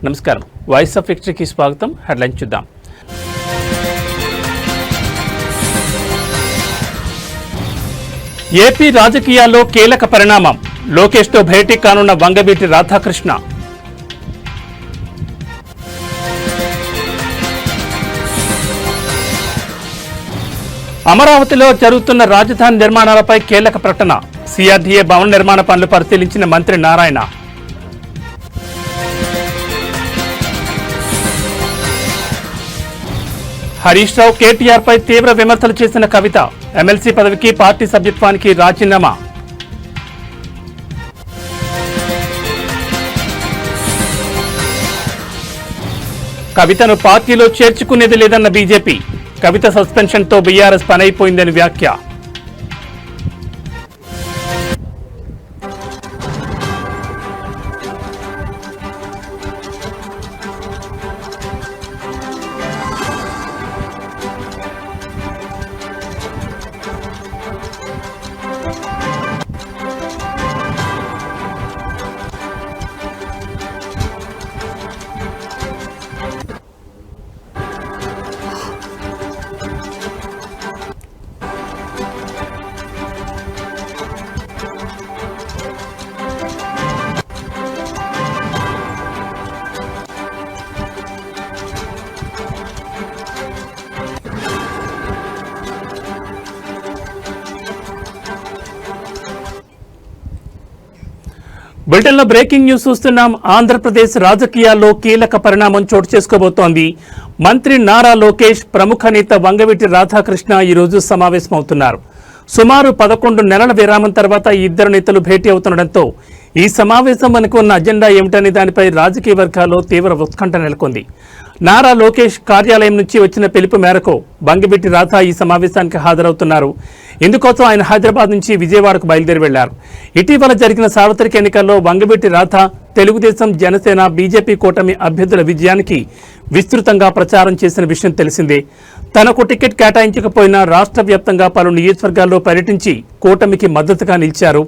నమస్కారం. Voice of విక్టరీకి స్వాగతం. Headline చూద్దాం. ఏపీ రాజకీయాల్లో కీలక పరిణామం. లోకేష్తో భేటీ కానున్న వంగవీటి రాధాకృష్ణ. అమరావతిలో జరుగుతున్న రాజధాని నిర్మాణాలపై కీలక ప్రకటన. సిఆర్డీఏ భవన నిర్మాణ పనులు పరిశీలించిన మంత్రి నారాయణ. హరీష్ రావు కేటీఆర్ పై తీవ్ర విమర్శలు చేసిన కవిత. ఎమ్మెల్సీ పదవికి పార్టీ సభ్యత్వానికి రాజీనామా. కవితను పార్టీలో చేర్చుకునేది లేదన్న బీజేపీ. కవిత సస్పెన్షన్తో బీఆర్ఎస్ పనైపోయిందని వ్యాఖ్య. బులెటిన్లో బ్రేకింగ్ న్యూస్ చూస్తున్నాం. ఆంధ్రప్రదేశ్ రాజకీయాల్లో కీలక పరిణామం చోటు చేసుకోబోతోంది. మంత్రి నారా లోకేష్, ప్రముఖ నేత వంగవీటి రాధాకృష్ణ ఈరోజు సమావేశమవుతున్నారు. సుమారు 11 నెలల విరామం తర్వాత ఈ ఇద్దరు నేతలు భేటీ అవుతుండటంతో ఈ సమావేశం మనకు ఉన్న అజెండా ఏమిటనే దానిపై రాజకీయ వర్గాల్లో తీవ్ర ఉత్కంఠ నెలకొంది. నారా లోకేష్ కార్యాలయం నుంచి వచ్చిన పిలుపు మేరకు వంగవీటి రాధా ఈ సమావేశానికి హాజరవుతున్నారు. ఇందుకోసం ఆయన హైదరాబాద్ నుంచి విజయవాడకు బయలుదేరి వెళ్లారు. ఇటీవల జరిగిన సార్వత్రిక ఎన్నికల్లో వంగవీటి రాధా తెలుగుదేశం, జనసేన, బీజేపీ కూటమి అభ్యర్థుల విజయానికి విస్తృతంగా ప్రచారం చేసిన విషయం తెలిసిందే. తనకు టికెట్ కేటాయించకపోయినా రాష్ట్ర వ్యాప్తంగా పలు నియోజకవర్గాల్లో పర్యటించి కూటమికి మద్దతుగా నిలిచారు.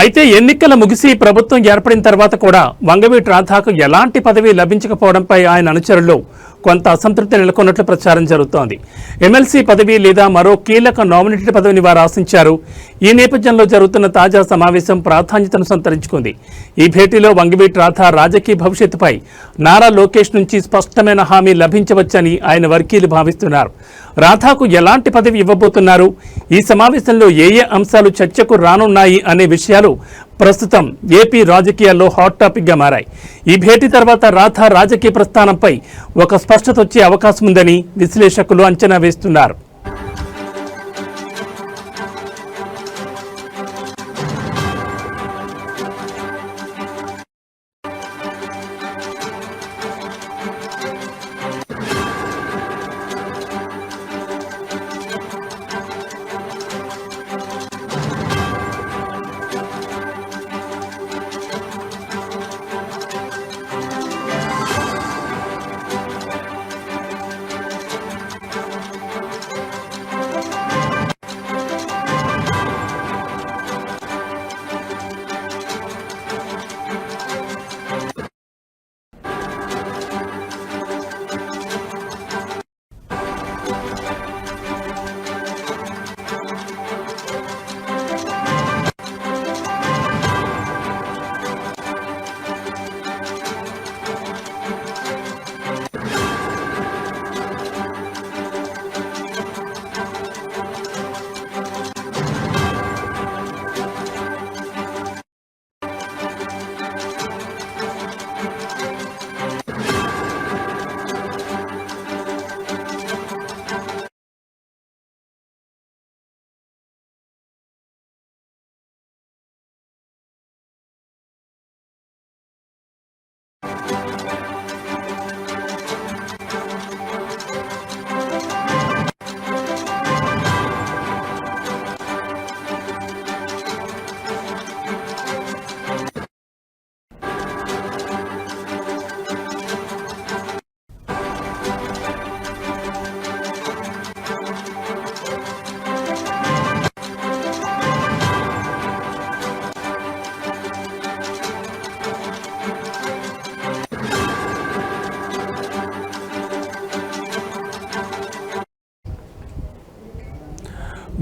అయితే ఎన్నికల ముగిసి ప్రభుత్వం ఏర్పడిన తర్వాత కూడా వంగవీటి రాధాకు ఎలాంటి పదవి లభించకపోవడంపై ఆయన అనుచరుల్లో కొంత అసంతృప్తి నెలకొన్నట్లు ప్రచారం జరుగుతోంది. ఎమ్మెల్సీ పదవి లేదా మరో కీలక నామినేటెడ్ పదవిని వారు ఆశించారు. ఈ నేపథ్యంలో జరుగుతున్న తాజా సమావేశం ప్రాధాన్యతను సంతరించుకుంది. ఈ భేటీలో వంగవీటి రాధా రాజకీయ భవిష్యత్తుపై నారా లోకేష్ నుంచి స్పష్టమైన హామీ లభించవచ్చని ఆయన వర్గీయులు భావిస్తున్నారు. రాధాకు ఎలాంటి పదవి ఇవ్వబోతున్నారు, ఈ సమావేశంలో ఏ అంశాలు చర్చకు రానున్నాయి అనే విషయాలు ప్రస్తుతం ఏపీ రాజకీయాల్లో హాట్ టాపిక్ గా మారాయి. ఈ భేటీ తర్వాత రాధా రాజకీయ ప్రస్థానంపై ఒక స్పష్టత వచ్చే అవకాశం ఉందని విశ్లేషకులు అంచనా వేస్తున్నారు.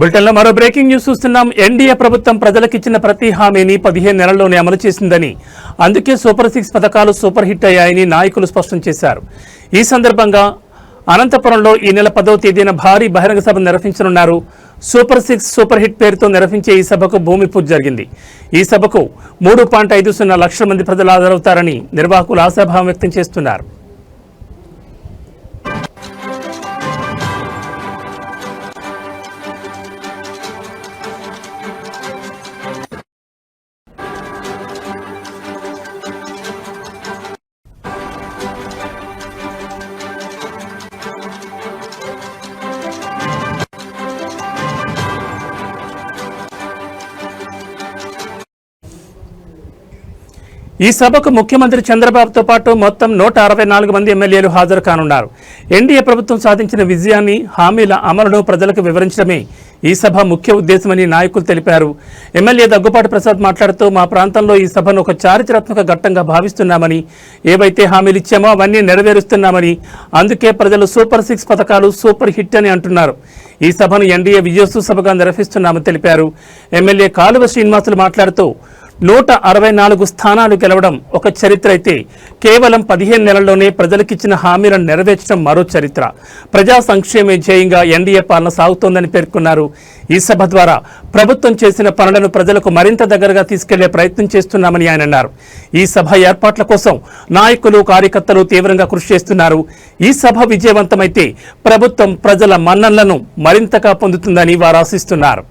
బులెటిన్లో మరో బ్రేకింగ్ న్యూస్ చూస్తున్నాం. ఎన్డీఏ ప్రభుత్వం ప్రజలకిచ్చిన ప్రతి హామీని 15 నెలల్లోనే అమలు చేసిందని, అందుకే సూపర్ 6 పథకాలు సూపర్ హిట్ అయ్యాయని నాయకులు స్పష్టం చేశారు. ఈ సందర్భంగా అనంతపురంలో ఈ నెల 10వ తేదీన భారీ బహిరంగ సభ నిర్వహించనున్నారు. సూపర్ 6 సూపర్ హిట్ పేరుతో నిర్వహించే ఈ సభకు భూమి పూజ జరిగింది. ఈ సభకు 3.50 లక్షల మంది ప్రజలు హాజరవుతారని నిర్వాహకులు ఆశాభావం వ్యక్తం చేస్తున్నారు. ఈ సభకు ముఖ్యమంత్రి చంద్రబాబుతో పాటు మొత్తం 164 మంది ఎమ్మెల్యేలు హాజరు కానున్నారు. ఎన్డీఏ ప్రభుత్వం సాధించిన విజయాన్ని, హామీల అమలును ప్రజలకు వివరించడమే ఈ సభ ముఖ్య ఉద్దేశమని నాయకులు తెలిపారు. ఎమ్మెల్యే దగ్గుపాటి ప్రసాద్ మాట్లాడుతూ, మా ప్రాంతంలో ఈ సభను ఒక చారిత్రాత్మక ఘట్టంగా భావిస్తున్నామని, ఏవైతే హామీలు ఇచ్చామో అవన్నీ నెరవేరుస్తున్నామని, అందుకే ప్రజలు సూపర్ 6 పథకాలు సూపర్ హిట్ అని అంటున్నారు. ఈ సభను ఎన్డీఏ విజయోత్సవ సభగా నిర్వహిస్తున్నామని తెలిపారు. ఎమ్మెల్యే కాలువ శ్రీనివాసులు మాట్లాడుతూ, 164 స్థానాలు గెలవడం ఒక చరిత్ర అయితే, కేవలం 15 నెలల్లోనే ప్రజలకిచ్చిన హామీలను నెరవేర్చడం మరో చరిత్ర. ప్రజా సంక్షేమే ధ్యేయంగా ఎన్డీఏ పాలన సాగుతోందని పేర్కొన్నారు. ఈ సభ ద్వారా ప్రభుత్వం చేసిన పనులను ప్రజలకు మరింత దగ్గరగా తీసుకెళ్లే ప్రయత్నం చేస్తున్నామని ఆయన అన్నారు. ఈ సభ ఏర్పాట్ల కోసం నాయకులు, కార్యకర్తలు తీవ్రంగా కృషి చేస్తున్నారు. ఈ సభ విజయవంతమైతే ప్రభుత్వం ప్రజల మన్ననలను మరింతగా పొందుతుందని వారు ఆశిస్తున్నారు.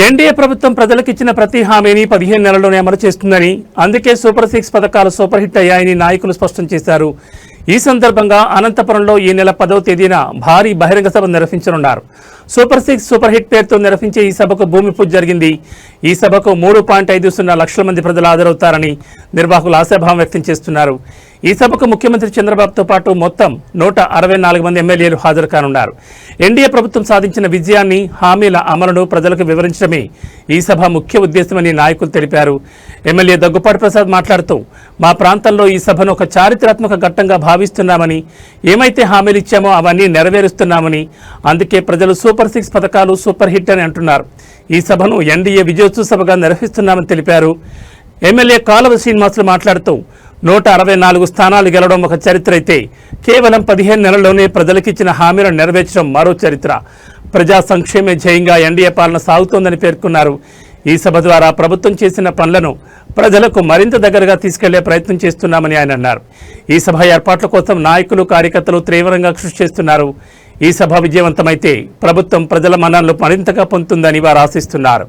ఎన్డీఏ ప్రభుత్వం ప్రజలకిచ్చిన ప్రతి హామీని 15 నెలల్లోనే అమలు చేస్తుందని, అందుకే సూపర్ 6 పథకాలు సూపర్ హిట్ అయ్యాయని నాయకులు స్పష్టం చేశారు. ఈ సందర్భంగా అనంతపురంలో ఈ నెల 10వ తేదీన భారీ బహిరంగ సభ నిర్వహించనున్నారు. సూపర్ 6 సూపర్ హిట్ పేరుతో నిర్వహించే ఈ సభకు భూమి పూజ జరిగింది. ఈ సభకు 3.50 లక్షల మంది ప్రజలు హాజరవుతారని నిర్వాహకులు ఆశాభావం వ్యక్తం చేస్తున్నారు. ఈ సభకు ముఖ్యమంత్రి చంద్రబాబుతో పాటు మొత్తం 164 మంది ఎమ్మెల్యేలు హాజరు కానున్నారు. ఎన్డీఏ ప్రభుత్వం సాధించిన విజయాన్ని, హామీల అమలును ప్రజలకు వివరించడమే ఈ సభ ముఖ్య ఉద్దేశమని నాయకులు తెలిపారు. ఎమ్మెల్యే దగ్గుపాటి ప్రసాద్ మాట్లాడుతూ, మా ప్రాంతంలో ఈ సభను ఒక చారిత్రాత్మక ఘట్టంగా భావిస్తున్నామని, ఏమైతే హామీలు ఇచ్చామో అవన్నీ నెరవేరుస్తున్నామని, అందుకే ప్రజలు సూపర్ 6 పథకాలు సూపర్ హిట్ అని అంటున్నారు. ఈ సభను ఎన్డీఏ విజయోత్సవ సభగా నిర్వహిస్తున్నామని తెలిపారు. ఎమ్మెల్యే కాలువ శ్రీనివాసులు మాట్లాడుతూ, 164 స్థానాలు గెలవడం ఒక చరిత్ర అయితే, కేవలం 15 నెలల్లోనే ప్రజలకిచ్చిన హామీలను నెరవేర్చడం మరో చరిత్ర. ప్రజా సంక్షేమే ధ్యేయంగా ఎన్డీఏ పాలన సాగుతోందని పేర్కొన్నారు. ఈ సభ ద్వారా ప్రభుత్వం చేసిన పనులను ప్రజలకు మరింత దగ్గరగా తీసుకెళ్లే ప్రయత్నం చేస్తున్నామని ఆయన అన్నారు. ఈ సభ ఏర్పాట్ల కోసం నాయకులు, కార్యకర్తలు తీవ్రంగా కృషి చేస్తున్నారు. ఈ సభ విజయవంతమైతే ప్రభుత్వం ప్రజల మన్ననలు మరింతగా పొందుతుందని వారు ఆశిస్తున్నారు.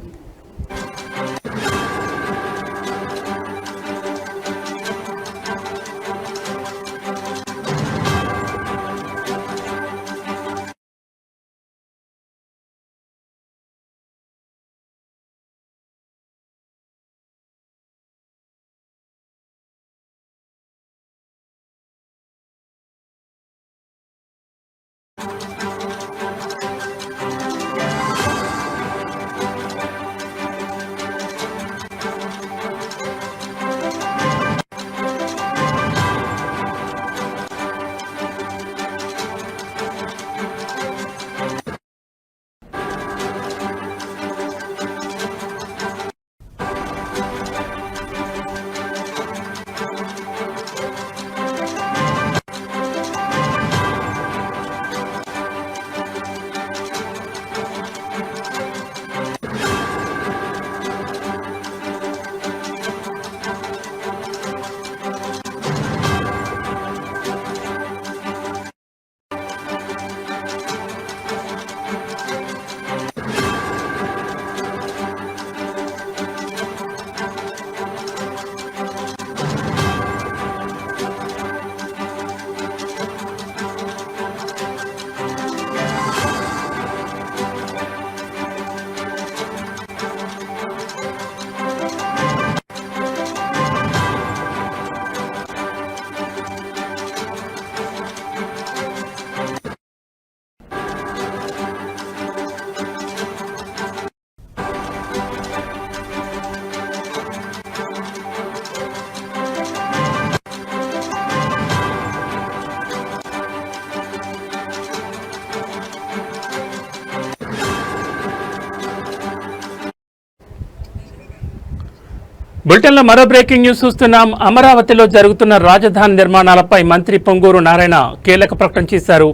బులెటిన్లో మరో బ్రేకింగ్ న్యూస్ చూస్తున్నాం. అమరావతిలో జరుగుతున్న రాజధాని నిర్మాణాలపై మంత్రి పొంగూరు నారాయణ కీలక ప్రకటన చేశారు.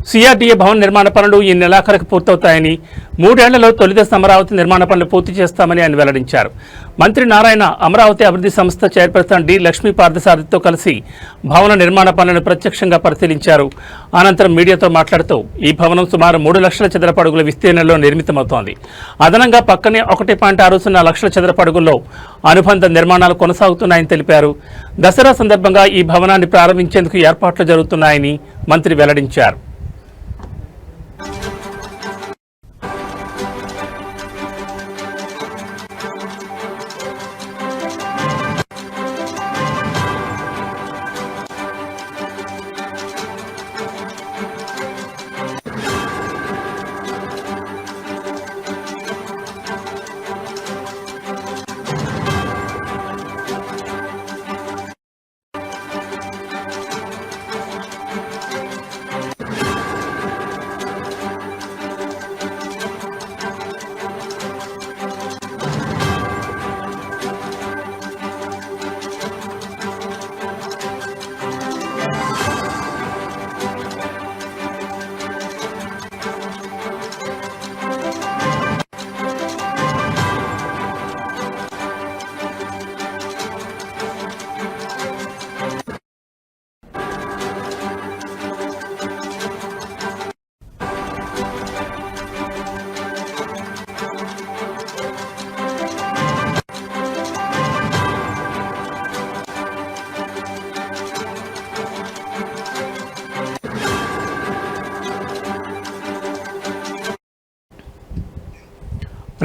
సిఆర్డీఏ భవన నిర్మాణ పనులు ఈ నెలాఖరుకు పూర్తవుతాయని, 3 ఏళ్లలో తొలిదశ అమరావతి నిర్మాణ పనులు పూర్తి చేస్తామని ఆయన వెల్లడించారు. మంత్రి నారాయణ అమరావతి అభివృద్ధి సంస్థ చైర్పర్సన్ డి లక్ష్మీ పార్థసారథితో కలిసి భవన నిర్మాణ పనులను ప్రత్యక్షంగా పరిశీలించారు. అనంతరం మీడియాతో మాట్లాడుతూ ఈ భవనం సుమారు 3 లక్షల చదరపు అడుగుల విస్తీర్ణంలో నిర్మితమవుతోంది. అదనంగా పక్కనే 1.60 లక్షల చదరపు అడుగుల్లో అనుబంధ నిర్మాణాలు కొనసాగుతున్నాయని తెలిపారు. దసరా సందర్భంగా ఈ భవనాన్ని ప్రారంభించేందుకు ఏర్పాట్లు జరుగుతున్నాయని మంత్రి వెల్లడించారు.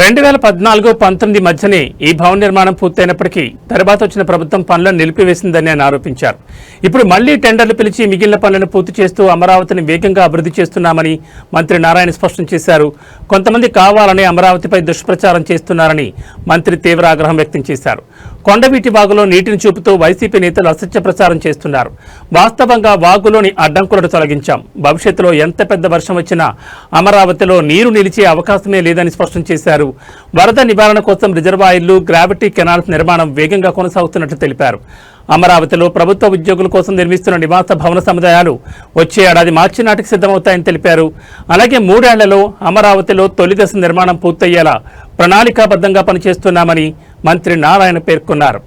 రెండు 2014-19 మధ్యనే ఈ భవన నిర్మాణం పూర్తయినప్పటికీ తర్వాత వచ్చిన ప్రభుత్వం పనులను నిలిపివేసిందని ఆయన ఆరోపించారు. ఇప్పుడు మళ్లీ టెండర్లు పిలిచి మిగిలిన పనులను పూర్తి చేస్తూ అమరావతిని వేగంగా అభివృద్ధి చేస్తున్నామని మంత్రి నారాయణ స్పష్టం చేశారు. కొంతమంది కావాలని అమరావతిపై దుష్ప్రచారం చేస్తున్నారని మంత్రి తీవ్ర ఆగ్రహం వ్యక్తం చేశారు. కొండవీటి వాగులో నీటిని చూపుతూ వైసీపీ నేతలు అసత్య ప్రచారం చేస్తున్నారు. వాస్తవంగా వాగులోని అడ్డంకులను తొలగించాం. భవిష్యత్తులో ఎంత పెద్ద వర్షం వచ్చినా అమరావతిలో నీరు నిలిచే అవకాశమే లేదని స్పష్టం చేశారు. వరద నివారణ కోసం రిజర్వాయర్లు, గ్రావిటీ కెనాల్స్ నిర్మాణం వేగంగా కొనసాగుతున్నట్లు తెలిపారు. అమరావతిలో ప్రభుత్వ ఉద్యోగుల కోసం నిర్మిస్తున్న నివాస భవన సముదాయాలు వచ్చే ఏడాది మార్చి నాటికి సిద్ధమవుతాయని తెలిపారు. అలాగే 3 ఏళ్లలో అమరావతిలో తొలిదశ నిర్మాణం పూర్తయ్యేలా ప్రణాళికాబద్ధంగా పనిచేస్తున్నామని మంత్రి నారాయణ పేర్కొన్నారు.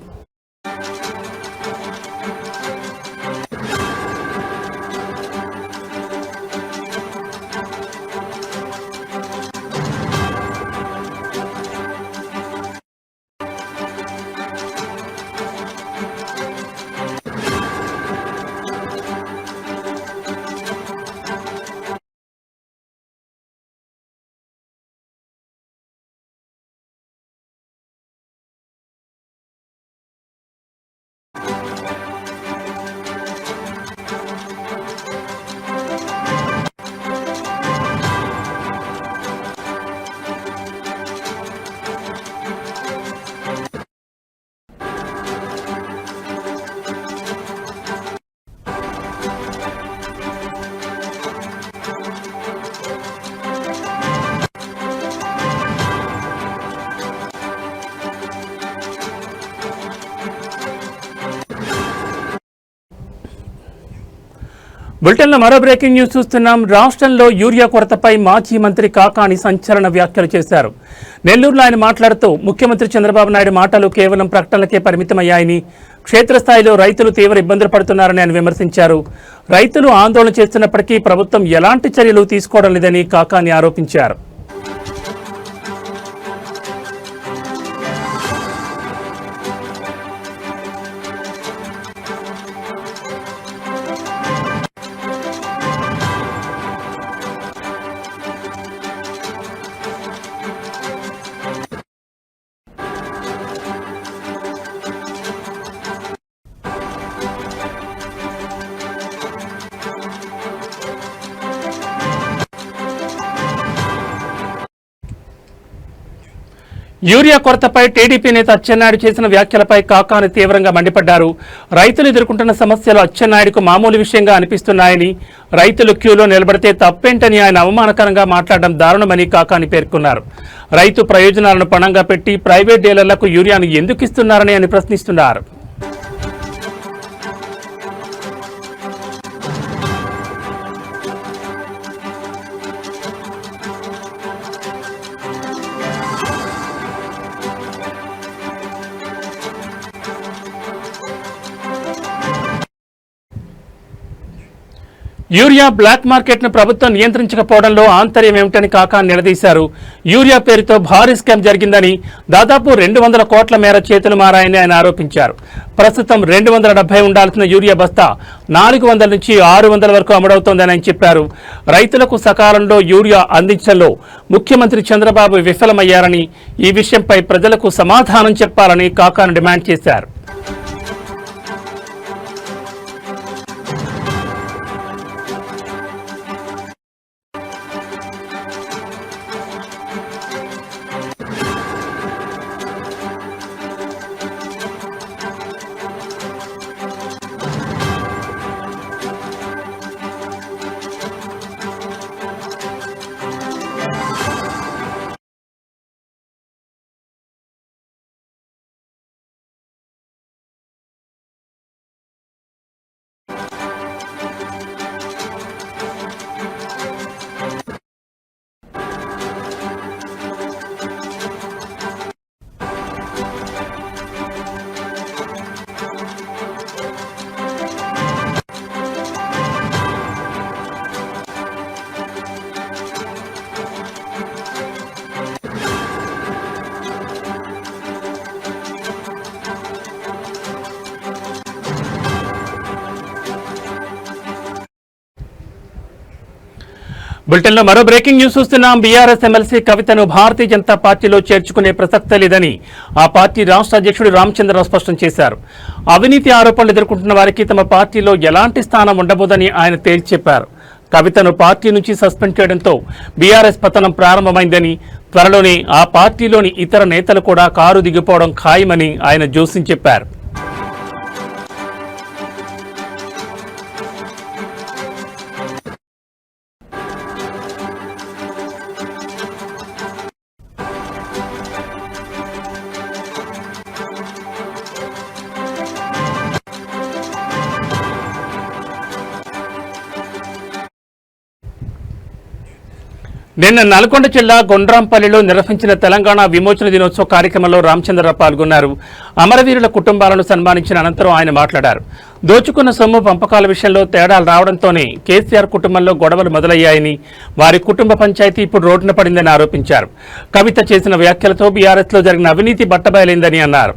బులెటిన్లో మరో బ్రేకింగ్ న్యూస్ చూస్తున్నాం. రాష్ట్రంలో యూరియా కొరతపై మాజీ మంత్రి కాకాని సంచలన వ్యాఖ్యలు చేశారు. నెల్లూరులో ఆయన మాట్లాడుతూ ముఖ్యమంత్రి చంద్రబాబు నాయుడు మాటలు కేవలం ప్రకటనలకే పరిమితమయ్యాయని, క్షేత్రస్థాయిలో రైతులు తీవ్ర ఇబ్బందులు పడుతున్నారని ఆయన విమర్శించారు. రైతులు ఆందోళన చేస్తున్నప్పటికీ ప్రభుత్వం ఎలాంటి చర్యలు తీసుకోవడం లేదని కాకాని ఆరోపించారు. యూరియా కొరతపై టీడీపీ నేత అచ్చెన్నాయుడు చేసిన వ్యాఖ్యలపై కాకాని తీవ్రంగా మండిపడ్డారు. రైతులు ఎదుర్కొంటున్న సమస్యలు అచ్చెన్నాయుడుకు మామూలు విషయంగా అనిపిస్తున్నాయని, రైతులు క్యూలో నిలబడితే తప్పేంటని ఆయన అవమానకరంగా మాట్లాడడం దారుణమని కాకాని పేర్కొన్నారు. రైతు ప్రయోజనాలను పణంగా పెట్టి ప్రైవేట్ డీలర్లకు యూరియాను ఎందుకు ఇస్తున్నారని ఆయన ప్రశ్నిస్తున్నారు. యూరియా బ్లాక్ మార్కెట్ ను ప్రభుత్వం నియంత్రించకపోవడంలో ఆంతర్యం ఏమిటని కాకాని నిలదీశారు. యూరియా పేరుతో భారీ స్కామ్ జరిగిందని, దాదాపు 200 కోట్ల మేర చేతులు మారాయని ఆయన ఆరోపించారు. ప్రస్తుతం 270 ఉండాల్సిన యూరియా బస్తా 400 నుంచి 600 వరకు అమ్ముడవుతోందని ఆయన చెప్పారు. రైతులకు సకాలంలో యూరియా అందించడంలో ముఖ్యమంత్రి చంద్రబాబు విఫలమయ్యారని, ఈ విషయంపై ప్రజలకు సమాధానం చెప్పాలని కాకాని డిమాండ్ చేశారు. బులెటిన్లో మరో బ్రేకింగ్ న్యూస్ చూస్తున్నాం. బీఆర్ఎస్ ఎమ్మెల్సీ కవితను భారతీయ జనతా పార్టీలో చేర్చుకునే ప్రసక్తే లేదని ఆ పార్టీ రాష్ట్ర అధ్యక్షుడు రామచంద్రరావు స్పష్టం చేశారు. అవినీతి ఆరోపణలు ఎదుర్కొంటున్న వారికి తమ పార్టీలో ఎలాంటి స్థానం ఉండబోదని ఆయన తేల్చి చెప్పారు. కవితను పార్టీ నుంచి సస్పెండ్ చేయడంతో బీఆర్ఎస్ పతనం ప్రారంభమైందని, త్వరలోనే ఆ పార్టీలోని ఇతర నేతలు కూడా కారు దిగిపోవడం ఖాయమని ఆయన జోస్యం చెప్పారు. నిన్న నల్గొండ జిల్లా గొండ్రాంపల్లిలో నిర్వహించిన తెలంగాణ విమోచన దినోత్సవ కార్యక్రమంలో రామచంద్రరావు పాల్గొన్నారు. అమరవీరుల కుటుంబాలను సన్మానించిన అనంతరం ఆయన మాట్లాడారు. దోచుకున్న సొమ్ము పంపకాల విషయంలో తేడాలు రావడంతోనే కేసీఆర్ కుటుంబంలో గొడవలు మొదలయ్యాయని, వారి కుటుంబ పంచాయతీ ఇప్పుడు రోడ్డున పడిందని ఆరోపించారు. కవిత చేసిన వ్యాఖ్యలతో బీఆర్ఎస్లో జరిగిన అవినీతి బట్టబయలైందని అన్నారు.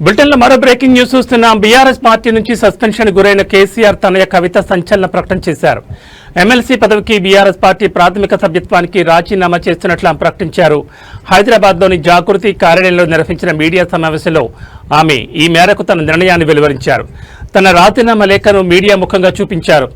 బులెటిన్లో మరో బ్రేకింగ్ న్యూస్ చూస్తున్నాం. బీఆర్ఎస్ పార్టీ నుంచి సస్పెన్షన్ గురైన కేసీఆర్ తనయ కవిత సంచలన ప్రకటన చేశారు. ఎమ్మెల్సీ పదవికి బీఆర్ఎస్ పార్టీ ప్రాథమిక సభ్యత్వానికి రాజీనామా చేస్తున్నట్లు ఆమె ప్రకటించారు. హైదరాబాద్లోని జాగృతి కార్యాలయంలో నిర్వహించిన మీడియా సమావేశంలో ఆమె ఈ మేరకు తన నిర్ణయాన్ని వెలువరించారు. తన రాజీనామా లేఖను మీడియా ముఖంగా చూపించారు.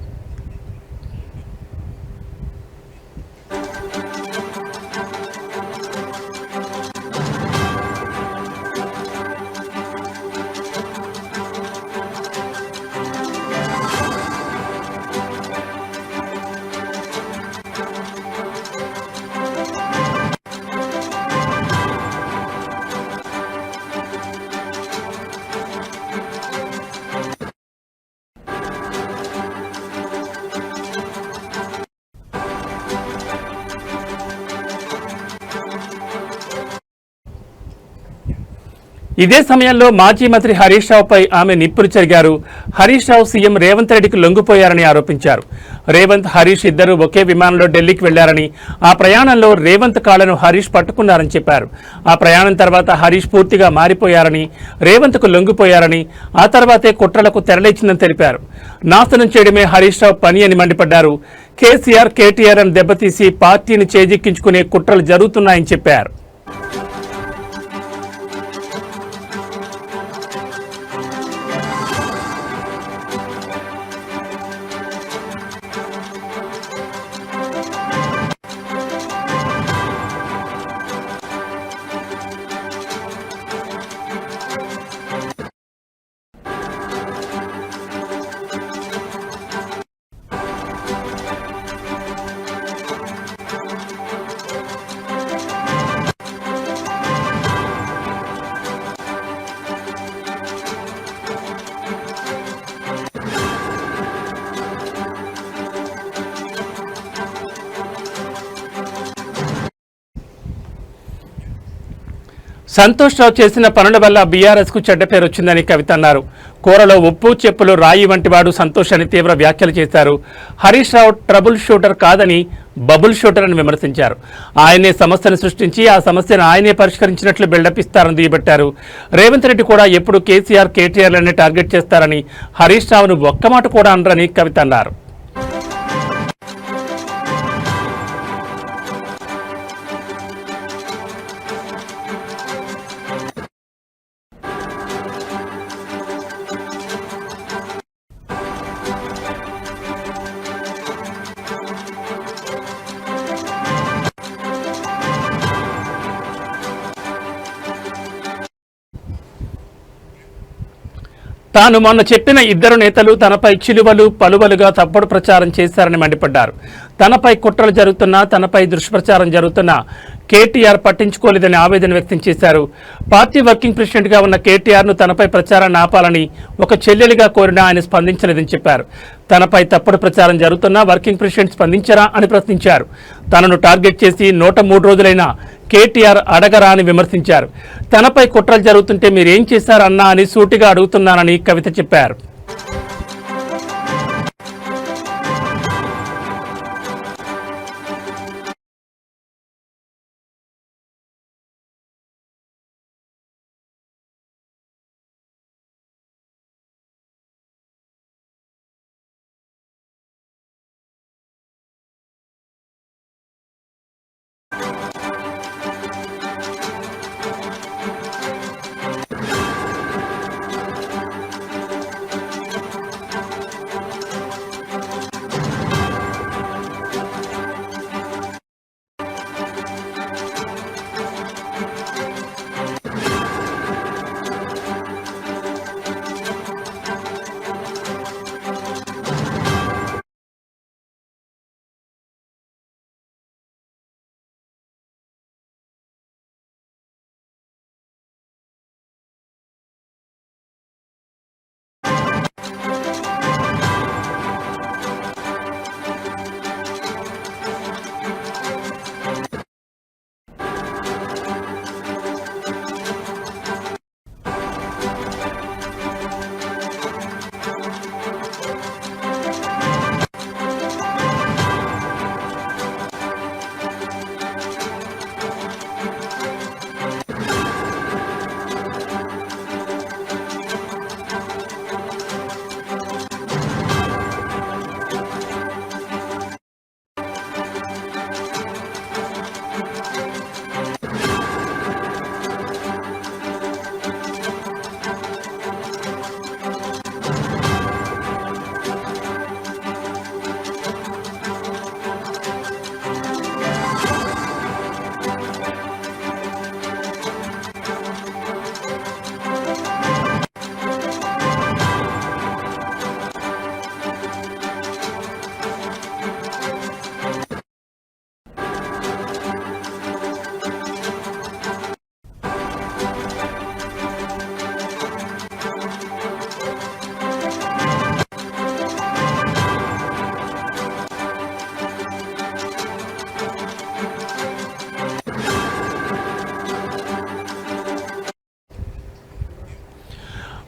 ఇదే సమయంలో మాజీ మంత్రి హరీష్ రావుపై ఆమె నిప్పులు చెరిగారు. హరీష్ రావు సీఎం రేవంత్ రెడ్డికి లొంగిపోయారని ఆరోపించారు. రేవంత్, హరీష్ ఇద్దరు ఒకే విమానంలో ఢిల్లీకి వెళ్లారని, ఆ ప్రయాణంలో రేవంత్ కాళ్లను హరీష్ పట్టుకున్నారని చెప్పారు. ఆ ప్రయాణం తర్వాత హరీష్ పూర్తిగా మారిపోయారని, రేవంత్కు లొంగిపోయారని, ఆ తర్వాతే కుట్రలకు తెరలేచిందని తెలిపారు. నాశనం చేయడమే హరీష్ రావు పని అని మండిపడ్డారు. కేసీఆర్, కేటీఆర్ అని దెబ్బతీసి పార్టీని చేజిక్కించుకునే కుట్రలు జరుగుతున్నాయని చెప్పారు. సంతోష్ రావు చేసిన పనుల వల్ల బీఆర్ఎస్ కు చెడ్డ పేరు వచ్చిందని కవిత అన్నారు. కూరలో ఉప్పు చెప్పులు రాయి వంటివాడు సంతోష్ అని తీవ్ర వ్యాఖ్యలు చేశారు. హరీష్ రావు ట్రబుల్ షూటర్ కాదని బబుల్ షూటర్ అని విమర్శించారు. ఆయనే సమస్యను సృష్టించి ఆ సమస్యను ఆయనే పరిష్కరించినట్లు బిల్డప్ ఇస్తారని దుయ్యబట్టారు. రేవంత్ రెడ్డి కూడా ఎప్పుడు కేసీఆర్, కేటీఆర్లనే టార్గెట్ చేస్తారని, హరీష్ రావును ఒక్క మాట కూడా అనరని కవిత అన్నారు. తాను మొన్న చెప్పిన ఇద్దరు నేతలు తనపై చిలువలు పలువలుగా తప్పుడు ప్రచారం చేశారని మండిపడ్డారు. తనపై కుట్రలు జరుగుతున్నా, తనపై దుష్ప్రచారం జరుగుతున్నా కేటీఆర్ పట్టించుకోలేదని ఆవేదన వ్యక్తం చేశారు. పార్టీ వర్కింగ్ ప్రెసిడెంట్గా ఉన్న కేటీఆర్ను తనపై ప్రచారాన్ని ఆపాలని ఒక చెల్లెలిగా కోరినా ఆయన స్పందించలేదని చెప్పారు. తనపై తప్పుడు ప్రచారం జరుగుతున్నా వర్కింగ్ ప్రెసిడెంట్ స్పందించరా అని ప్రశ్నించారు. తనను టార్గెట్ చేసి 103 రోజులైనా కేటీఆర్ అడగరా అని విమర్శించారు. తనపై కుట్రలు జరుగుతుంటే మీరేం చేశారన్నా అని సూటిగా అడుగుతున్నానని కవిత చెప్పారు.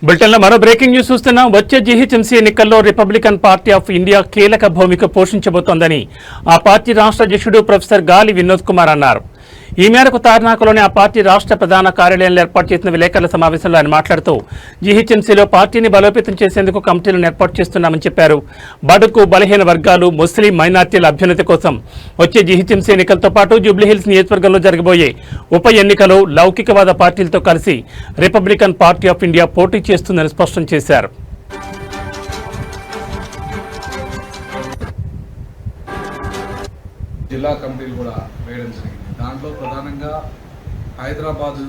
బులెటిన్లో మరో బ్రేకింగ్ న్యూస్ చూస్తున్నాం. వచ్చే జీహెచ్ఎంసీ ఎన్నికల్లో రిపబ్లికన్ పార్టీ ఆఫ్ ఇండియా కీలక భూమిక పోషించబోతోందని ఆ పార్టీ రాష్ట్ర అధ్యక్షుడు ప్రొఫెసర్ గాలి వినోద్ కుమార్ అన్నారు. ఈ మేరకు తార్నాకలోని ఆ పార్టీ రాష్ట్ర ప్రధాన కార్యాలయంలో ఏర్పాటు చేసిన విలేకరుల సమావేశంలో ఆయన మాట్లాడుతూ జీహెచ్ఎంసీలో పార్టీని బలోపేతం చేసేందుకు కమిటీలను ఏర్పాటు చేస్తున్నామని చెప్పారు. బడుగు బలహీన వర్గాలు, ముస్లిం మైనార్టీల అభ్యున్నతి కోసం వచ్చే జీహెచ్ఎంసీ ఎన్నికలతో పాటు జూబ్లీహిల్స్ నియోజకవర్గంలో జరగబోయే ఉప ఎన్నికలో లౌకికవాద పార్టీలతో కలిసి రిపబ్లికన్ పార్టీ ఆఫ్ ఇండియా పోటీ చేస్తుందని స్పష్టం చేశారు. జిల్లా కమిటీలు కూడా వేయడం జరిగింది. దాంట్లో ప్రధానంగా హైదరాబాద్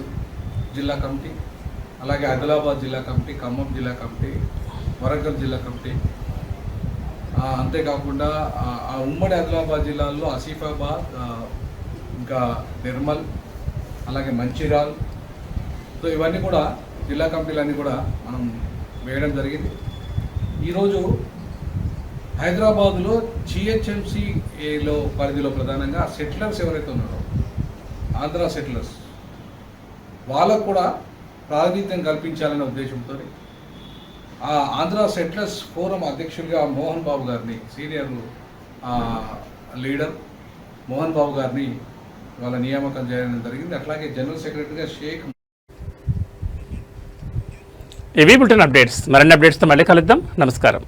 జిల్లా కమిటీ, అలాగే ఆదిలాబాద్ జిల్లా కమిటీ, ఖమ్మం జిల్లా కమిటీ, వరంగల్ జిల్లా కమిటీ, అంతేకాకుండా ఆ ఉమ్మడి ఆదిలాబాద్ జిల్లాల్లో ఆసిఫాబాద్, ఇంకా నిర్మల్, అలాగే మంచిర్యాల్, సో ఇవన్నీ కూడా జిల్లా కమిటీలన్నీ కూడా మనం వేయడం జరిగింది. ఈరోజు హైదరాబాద్లో జిహెచ్ఎంసీలో పరిధిలో ప్రధానంగా సెటిలర్స్ ఎవరైతే ఉన్నారో, ఆంధ్ర సెటిలర్స్, వాళ్ళకు కూడా ప్రాతినిధ్యం కల్పించాలనే ఉద్దేశంతో ఆ ఆంధ్ర సెటిలర్స్ ఫోరం అధ్యక్షుడిగా మోహన్ బాబు గారిని, సీనియర్ లీడర్ మోహన్ బాబు గారిని వాళ్ళ నియామకం చేయడం జరిగింది. అట్లాగే జనరల్ సెక్రటరీగా షేక్. ఇవి బులెటిన్ అప్డేట్స్. మరిన్ని అప్డేట్స్తో మళ్ళీ కలుద్దాం. నమస్కారం.